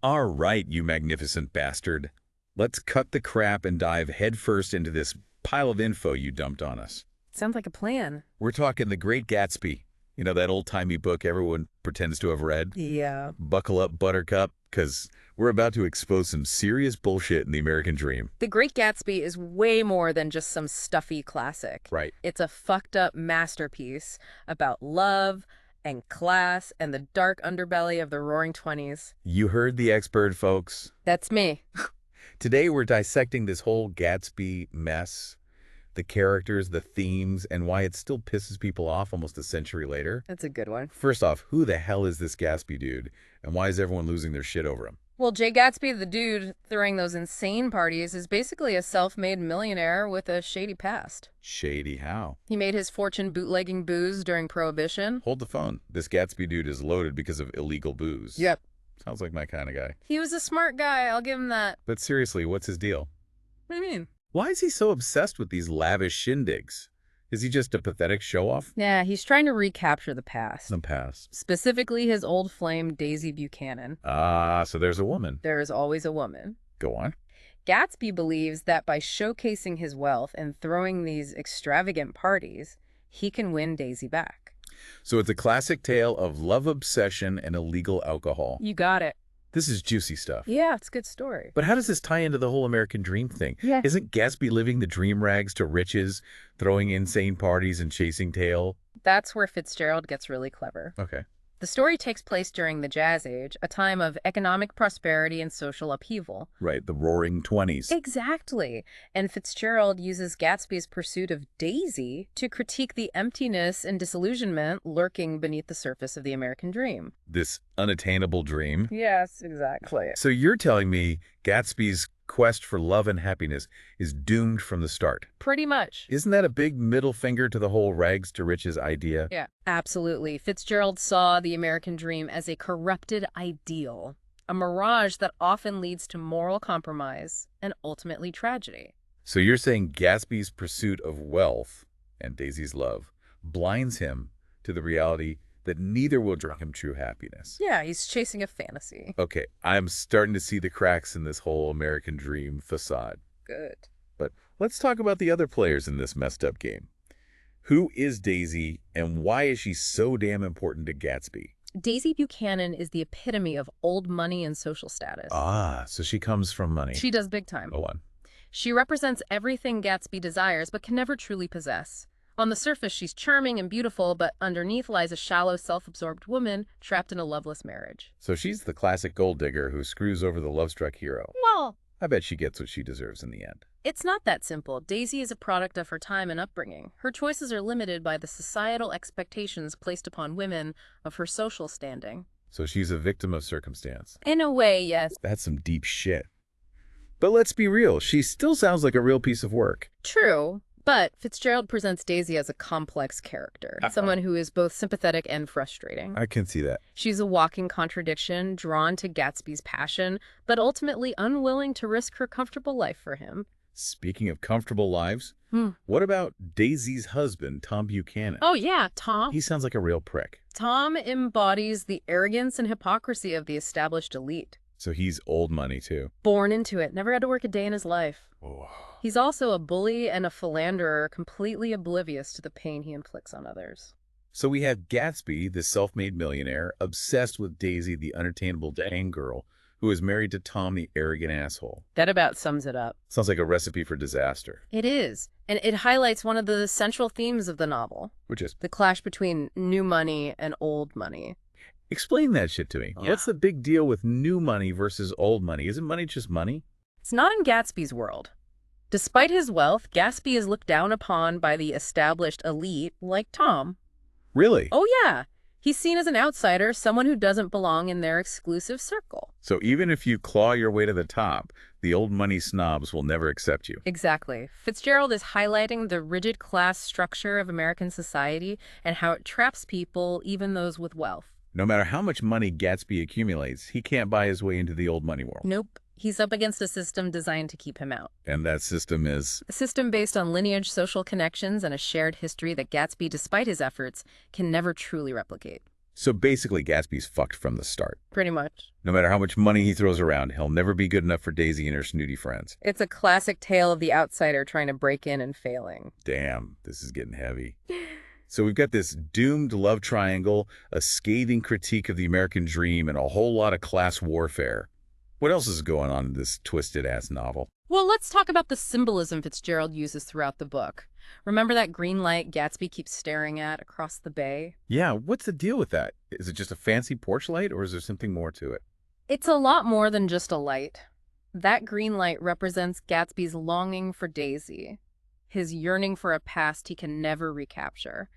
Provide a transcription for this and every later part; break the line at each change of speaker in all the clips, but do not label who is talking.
All right, you magnificent bastard. Let's cut the crap and dive headfirst into this pile of info you dumped on us.
Sounds like a plan.
We're talking The Great Gatsby. You know, that old-timey book everyone pretends to have read?
Yeah.
Buckle up, Buttercup, because we're about to expose some serious bullshit in the American dream.
The Great Gatsby is way more than just some stuffy classic.
Right.
It's a fucked up masterpiece about love and class and the dark underbelly of the Roaring Twenties.
You heard the expert, folks.
That's me.
Today we're dissecting this whole Gatsby mess, the characters, the themes, and why it still pisses people off almost a century later.
That's a good one.
First off, who the hell is this Gatsby dude, and why is everyone losing their shit over him?
Well, Jay Gatsby, the dude throwing those insane parties, is basically a self-made millionaire with a shady past.
Shady how?
He made his fortune bootlegging booze during Prohibition.
Hold the phone. This Gatsby dude is loaded because of illegal booze.
Yep.
Sounds like my kind of guy.
He was a smart guy, I'll give him that.
But seriously, what's his deal?
What do you mean?
Why is he so obsessed with these lavish shindigs? Is he just a pathetic show-off?
Yeah, he's trying to recapture the past.
The past.
Specifically his old flame, Daisy Buchanan.
Ah, so there's a woman.
There is always a woman.
Go on.
Gatsby believes that by showcasing his wealth and throwing these extravagant parties, he can win Daisy back.
So it's a classic tale of love obsession and illegal alcohol.
You got it.
This is juicy stuff.
Yeah, it's a good story.
But how does this tie into the whole American dream thing?
Yeah.
Isn't Gatsby living the dream rags to riches, throwing insane parties and chasing tail?
That's where Fitzgerald gets really clever.
Okay.
The story takes place during the Jazz Age, a time of economic prosperity and social upheaval.
Right, the Roaring Twenties.
Exactly. And Fitzgerald uses Gatsby's pursuit of Daisy to critique the emptiness and disillusionment lurking beneath the surface of the American dream.
This unattainable dream.
Yes, exactly.
So you're telling me Gatsby's quest for love and happiness is doomed from the start.
Pretty much.
Isn't that a big middle finger to the whole rags to riches idea?
Yeah, absolutely. Fitzgerald saw the American dream as a corrupted ideal, a mirage that often leads to moral compromise and ultimately tragedy.
So you're saying Gatsby's pursuit of wealth and Daisy's love blinds him to the reality that neither will bring him true happiness.
Yeah, he's chasing a fantasy.
Okay, I'm starting to see the cracks in this whole American dream facade.
Good.
But let's talk about the other players in this messed up game. Who is Daisy, and why is she so damn important to Gatsby?
Daisy Buchanan is the epitome of old money and social status.
Ah, so she comes from money.
She does big time.
Go on.
She represents everything Gatsby desires but can never truly possess. On the surface, she's charming and beautiful, but underneath lies a shallow, self-absorbed woman trapped in a loveless marriage.
So she's the classic gold digger who screws over the love-struck hero.
Well,
I bet she gets what she deserves in the end.
it's not that simple. Daisy is a product of her time and upbringing. Her choices are limited by the societal expectations placed upon women of her social standing.
So she's a victim of circumstance.
In a way, yes.
That's some deep shit. But let's be real, she still sounds like a real piece of work.
True. But Fitzgerald presents Daisy as a complex character, someone who is both sympathetic and frustrating.
I can see that.
She's a walking contradiction, drawn to Gatsby's passion, but ultimately unwilling to risk her comfortable life for him.
Speaking of comfortable lives, what about Daisy's husband, Tom Buchanan?
Oh yeah, Tom.
He sounds like a real prick.
Tom embodies the arrogance and hypocrisy of the established elite.
So he's old money, too.
Born into it, never had to work a day in his life.
Oh.
He's also a bully and a philanderer, completely oblivious to the pain he inflicts on others.
So we have Gatsby, the self-made millionaire, obsessed with Daisy, the unattainable dang girl, who is married to Tom, the arrogant asshole.
That about sums it up.
Sounds like a recipe for disaster.
It is, and it highlights one of the central themes of the novel.
Which is?
The clash between new money and old money.
Explain that shit to me.
Yeah.
What's the big deal with new money versus old money? Isn't money just money?
It's not in Gatsby's world. Despite his wealth, Gatsby is looked down upon by the established elite, like Tom.
Really?
Oh yeah, he's seen as an outsider, someone who doesn't belong in their exclusive circle.
So even if you claw your way to the top, the old money snobs will never accept you.
Exactly. Fitzgerald is highlighting the rigid class structure of American society and how it traps people, even those with wealth.
No matter how much money Gatsby accumulates, he can't buy his way into the old money world.
Nope. He's up against a system designed to keep him out.
And that system is?
A system based on lineage, social connections, and a shared history that Gatsby, despite his efforts, can never truly replicate.
So basically, Gatsby's fucked from the start.
Pretty much.
No matter how much money he throws around, he'll never be good enough for Daisy and her snooty friends.
It's a classic tale of the outsider trying to break in and failing.
Damn, this is getting heavy. So we've got this doomed love triangle, a scathing critique of the American dream, and a whole lot of class warfare. What else is going on in this twisted-ass novel?
Well, let's talk about the symbolism Fitzgerald uses throughout the book. Remember that green light Gatsby keeps staring at across the bay?
Yeah, what's the deal with that? Is it just a fancy porch light, or is there something more to it?
It's a lot more than just a light. That green light represents Gatsby's longing for Daisy, his yearning for a past he can never recapture.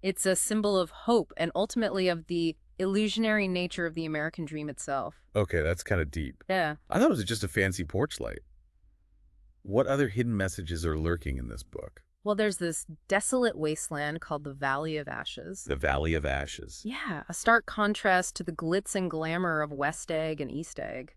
It's a symbol of hope and ultimately of the illusionary nature of the American dream itself.
Okay, that's kind of deep.
Yeah.
I thought it was just a fancy porch light. What other hidden messages are lurking in this book?
Well, there's this desolate wasteland called the Valley of Ashes.
The Valley of Ashes.
Yeah, a stark contrast to the glitz and glamour of West Egg and East Egg.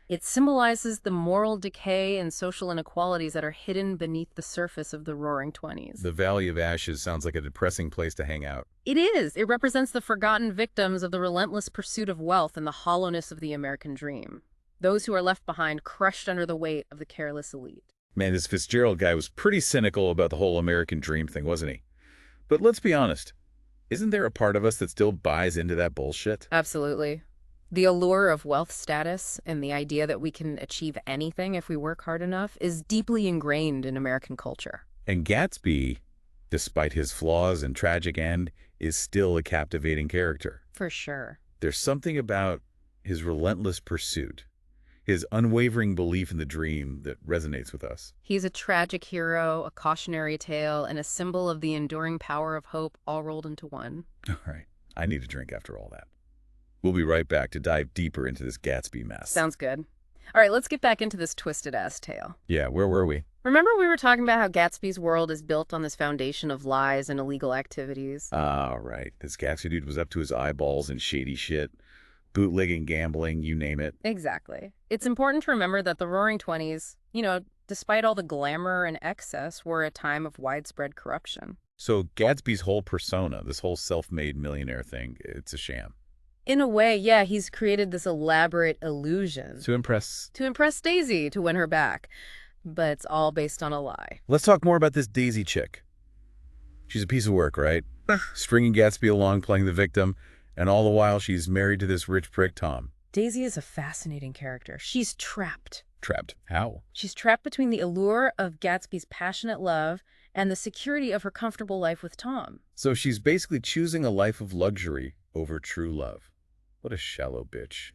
It symbolizes the moral decay and social inequalities that are hidden beneath the surface of the Roaring Twenties.
The Valley of Ashes sounds like a depressing place to hang out.
It is. It represents the forgotten victims of the relentless pursuit of wealth and the hollowness of the American dream. Those who are left behind crushed under the weight of the careless elite.
Man, this Fitzgerald guy was pretty cynical about the whole American dream thing, wasn't he? But let's be honest. Isn't there a part of us that still buys into that bullshit?
Absolutely. The allure of wealth status and the idea that we can achieve anything if we work hard enough is deeply ingrained in American culture.
And Gatsby, despite his flaws and tragic end, is still a captivating character.
For sure.
There's something about his relentless pursuit, his unwavering belief in the dream that resonates with us.
He's a tragic hero, a cautionary tale, and a symbol of the enduring power of hope all rolled into one.
All right. I need a drink after all that. We'll be right back to dive deeper into this Gatsby mess.
Sounds good. All right, let's get back into this twisted-ass tale.
Yeah, where were we?
Remember we were talking about how Gatsby's world is built on this foundation of lies and illegal activities?
Right. This Gatsby dude was up to his eyeballs in shady shit. Bootlegging, gambling, you name it.
Exactly. It's important to remember that the Roaring Twenties, despite all the glamour and excess, were a time of widespread corruption.
So Gatsby's whole persona, this whole self-made millionaire thing, it's a sham.
In a way, yeah, he's created this elaborate illusion.
To impress
Daisy, to win her back. But it's all based on a lie.
Let's talk more about this Daisy chick. She's a piece of work, right? Stringing Gatsby along, playing the victim, and all the while she's married to this rich prick, Tom.
Daisy is a fascinating character. She's trapped.
Trapped? How?
She's trapped between the allure of Gatsby's passionate love and the security of her comfortable life with Tom.
So she's basically choosing a life of luxury over true love. What a shallow bitch.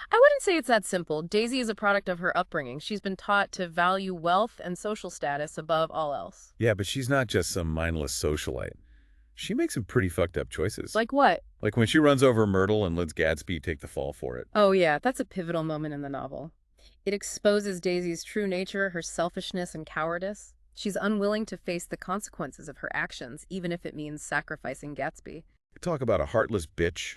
I wouldn't say it's that simple. Daisy is a product of her upbringing. She's been taught to value wealth and social status above all else.
Yeah, but she's not just some mindless socialite. She makes some pretty fucked up choices.
Like what?
Like when she runs over Myrtle and lets Gatsby take the fall for it.
Oh yeah, that's a pivotal moment in the novel. It exposes Daisy's true nature, her selfishness and cowardice. She's unwilling to face the consequences of her actions, even if it means sacrificing Gatsby.
Talk about a heartless bitch.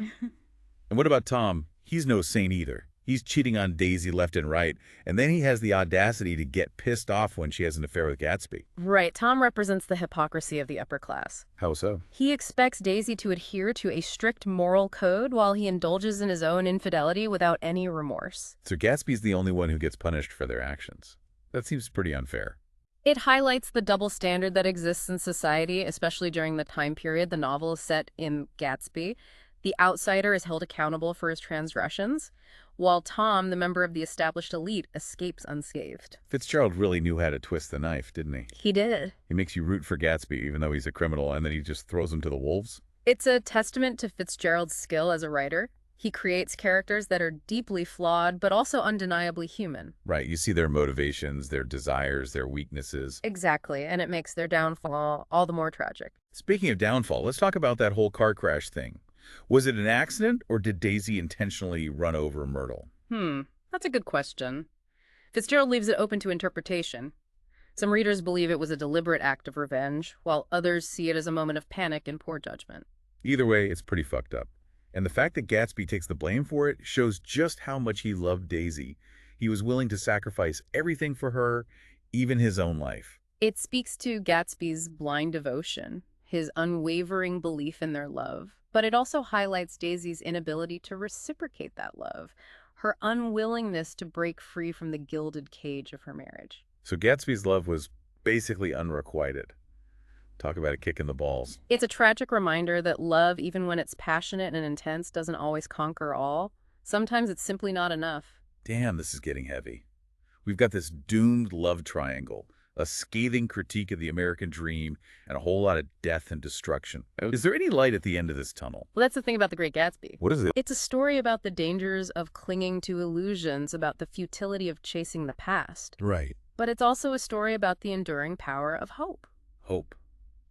And what about Tom? He's no saint either. He's cheating on Daisy left and right, and then he has the audacity to get pissed off when she has an affair with Gatsby.
Right, Tom represents the hypocrisy of the upper class.
How so?
He expects Daisy to adhere to a strict moral code while he indulges in his own infidelity without any remorse.
So Gatsby's the only one who gets punished for their actions. That seems pretty unfair.
It highlights the double standard that exists in society, especially during the time period the novel is set in Gatsby. The outsider is held accountable for his transgressions, while Tom, the member of the established elite, escapes unscathed.
Fitzgerald really knew how to twist the knife, didn't he?
He did.
He makes you root for Gatsby, even though he's a criminal, and then he just throws him to the wolves.
It's a testament to Fitzgerald's skill as a writer. He creates characters that are deeply flawed, but also undeniably human.
Right, you see their motivations, their desires, their weaknesses.
Exactly, and it makes their downfall all the more tragic.
Speaking of downfall, let's talk about that whole car crash thing. Was it an accident, or did Daisy intentionally run over Myrtle?
That's a good question. Fitzgerald leaves it open to interpretation. Some readers believe it was a deliberate act of revenge, while others see it as a moment of panic and poor judgment.
Either way, it's pretty fucked up. And the fact that Gatsby takes the blame for it shows just how much he loved Daisy. He was willing to sacrifice everything for her, even his own life.
It speaks to Gatsby's blind devotion, his unwavering belief in their love. But it also highlights Daisy's inability to reciprocate that love, her unwillingness to break free from the gilded cage of her marriage.
So Gatsby's love was basically unrequited. Talk about a kick in the balls.
It's a tragic reminder that love, even when it's passionate and intense, doesn't always conquer all. Sometimes it's simply not enough.
Damn, this is getting heavy. We've got this doomed love triangle, a scathing critique of the American dream, and a whole lot of death and destruction. Is there any light at the end of this tunnel?
Well, that's the thing about The Great Gatsby.
What is it?
It's a story about the dangers of clinging to illusions, about the futility of chasing the past.
Right.
But it's also a story about the enduring power of hope.
Hope.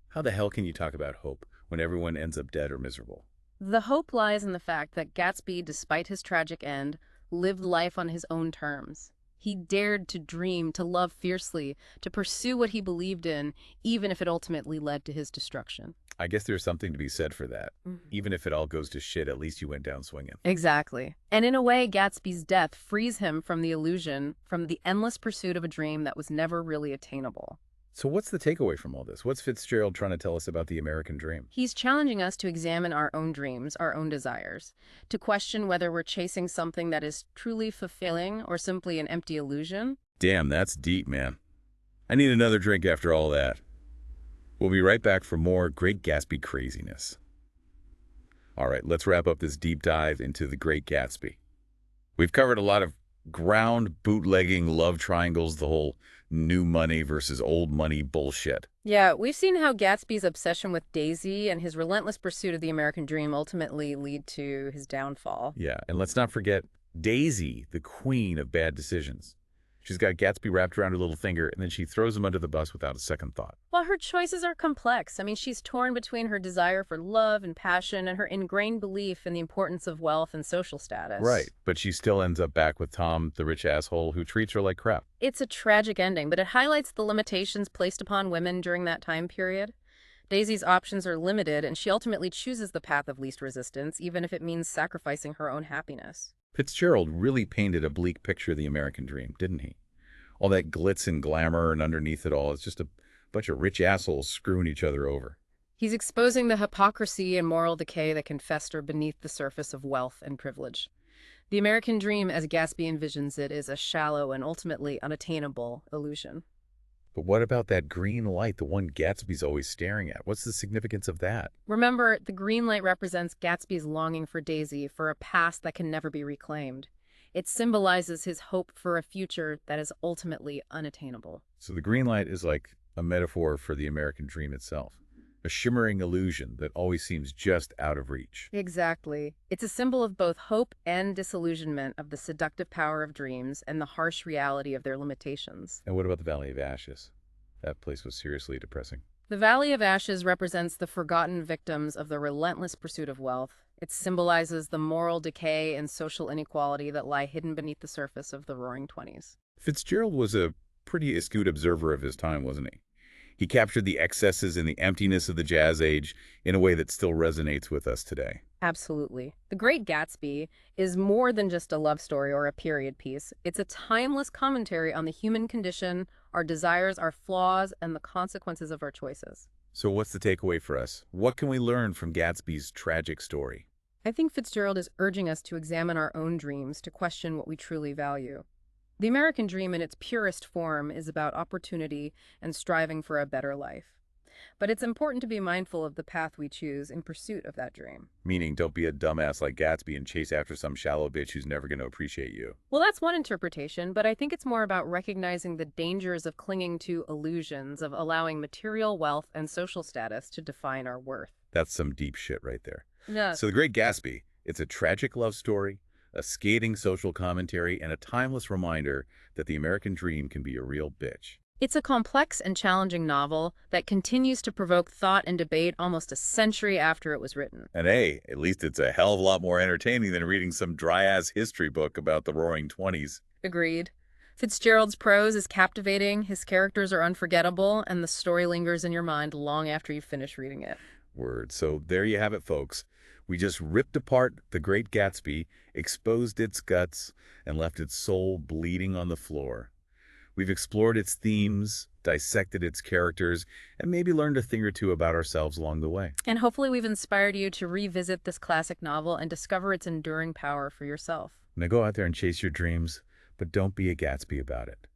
How the hell can you talk about hope when everyone ends up dead or miserable?
The hope lies in the fact that Gatsby, despite his tragic end, lived life on his own terms. He dared to dream, to love fiercely, to pursue what he believed in, even if it ultimately led to his destruction.
I guess there's something to be said for that. Even if it all goes to shit, at least you went down swinging.
Exactly. And in a way, Gatsby's death frees him from the illusion, from the endless pursuit of a dream that was never really attainable.
So what's the takeaway from all this? What's Fitzgerald trying to tell us about the American dream?
He's challenging us to examine our own dreams, our own desires, to question whether we're chasing something that is truly fulfilling or simply an empty illusion.
Damn, that's deep, man. I need another drink after all that. We'll be right back for more Great Gatsby craziness. All right, let's wrap up this deep dive into The Great Gatsby. We've covered a lot of ground bootlegging love triangles, the whole new money versus old money bullshit.
Yeah, we've seen how Gatsby's obsession with Daisy and his relentless pursuit of the American dream ultimately lead to his downfall.
Yeah, and let's not forget Daisy, the queen of bad decisions. She's got Gatsby wrapped around her little finger, and then she throws him under the bus without a second thought.
Well, her choices are complex. I mean, she's torn between her desire for love and passion and her ingrained belief in the importance of wealth and social status.
Right, but she still ends up back with Tom, the rich asshole who treats her like crap.
It's a tragic ending, but it highlights the limitations placed upon women during that time period. Daisy's options are limited, and she ultimately chooses the path of least resistance, even if it means sacrificing her own happiness.
Fitzgerald really painted a bleak picture of the American dream, didn't he? All that glitz and glamour, and underneath it all, it's just a bunch of rich assholes screwing each other over.
He's exposing the hypocrisy and moral decay that can fester beneath the surface of wealth and privilege. The American dream, as Gatsby envisions it, is a shallow and ultimately unattainable illusion.
But what about that green light, the one Gatsby's always staring at? What's the significance of that?
Remember, the green light represents Gatsby's longing for Daisy, for a past that can never be reclaimed. It symbolizes his hope for a future that is ultimately unattainable.
So the green light is like a metaphor for the American dream itself, a shimmering illusion that always seems just out of reach.
Exactly. It's a symbol of both hope and disillusionment, of the seductive power of dreams and the harsh reality of their limitations.
And what about the Valley of Ashes? That place was seriously depressing.
The Valley of Ashes represents the forgotten victims of the relentless pursuit of wealth. It symbolizes the moral decay and social inequality that lie hidden beneath the surface of the Roaring Twenties.
Fitzgerald was a pretty astute observer of his time, wasn't he? He captured the excesses and the emptiness of the jazz age in a way that still resonates with us today.
Absolutely. The Great Gatsby is more than just a love story or a period piece. It's a timeless commentary on the human condition, our desires, our flaws, and the consequences of our choices.
So what's the takeaway for us? What can we learn from Gatsby's tragic story?
I think Fitzgerald is urging us to examine our own dreams, to question what we truly value. The American dream in its purest form is about opportunity and striving for a better life. But it's important to be mindful of the path we choose in pursuit of that dream.
Meaning, don't be a dumbass like Gatsby and chase after some shallow bitch who's never going to appreciate you.
Well, that's one interpretation, but I think it's more about recognizing the dangers of clinging to illusions, of allowing material wealth and social status to define our worth.
That's some deep shit right there.
Yeah.
So The Great Gatsby, it's a tragic love story, a scathing social commentary, and a timeless reminder that the American dream can be a real bitch.
It's a complex and challenging novel that continues to provoke thought and debate almost a century after it was written.
And hey, at least it's a hell of a lot more entertaining than reading some dry-ass history book about the Roaring Twenties.
Agreed. Fitzgerald's prose is captivating, his characters are unforgettable, and the story lingers in your mind long after you finish reading it.
Word. So there you have it, folks. We just ripped apart The Great Gatsby, exposed its guts, and left its soul bleeding on the floor. We've explored its themes, dissected its characters, and maybe learned a thing or two about ourselves along the way.
And hopefully we've inspired you to revisit this classic novel and discover its enduring power for yourself.
Now go out there and chase your dreams, but don't be a Gatsby about it.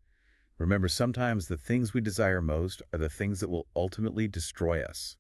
Remember, sometimes the things we desire most are the things that will ultimately destroy us.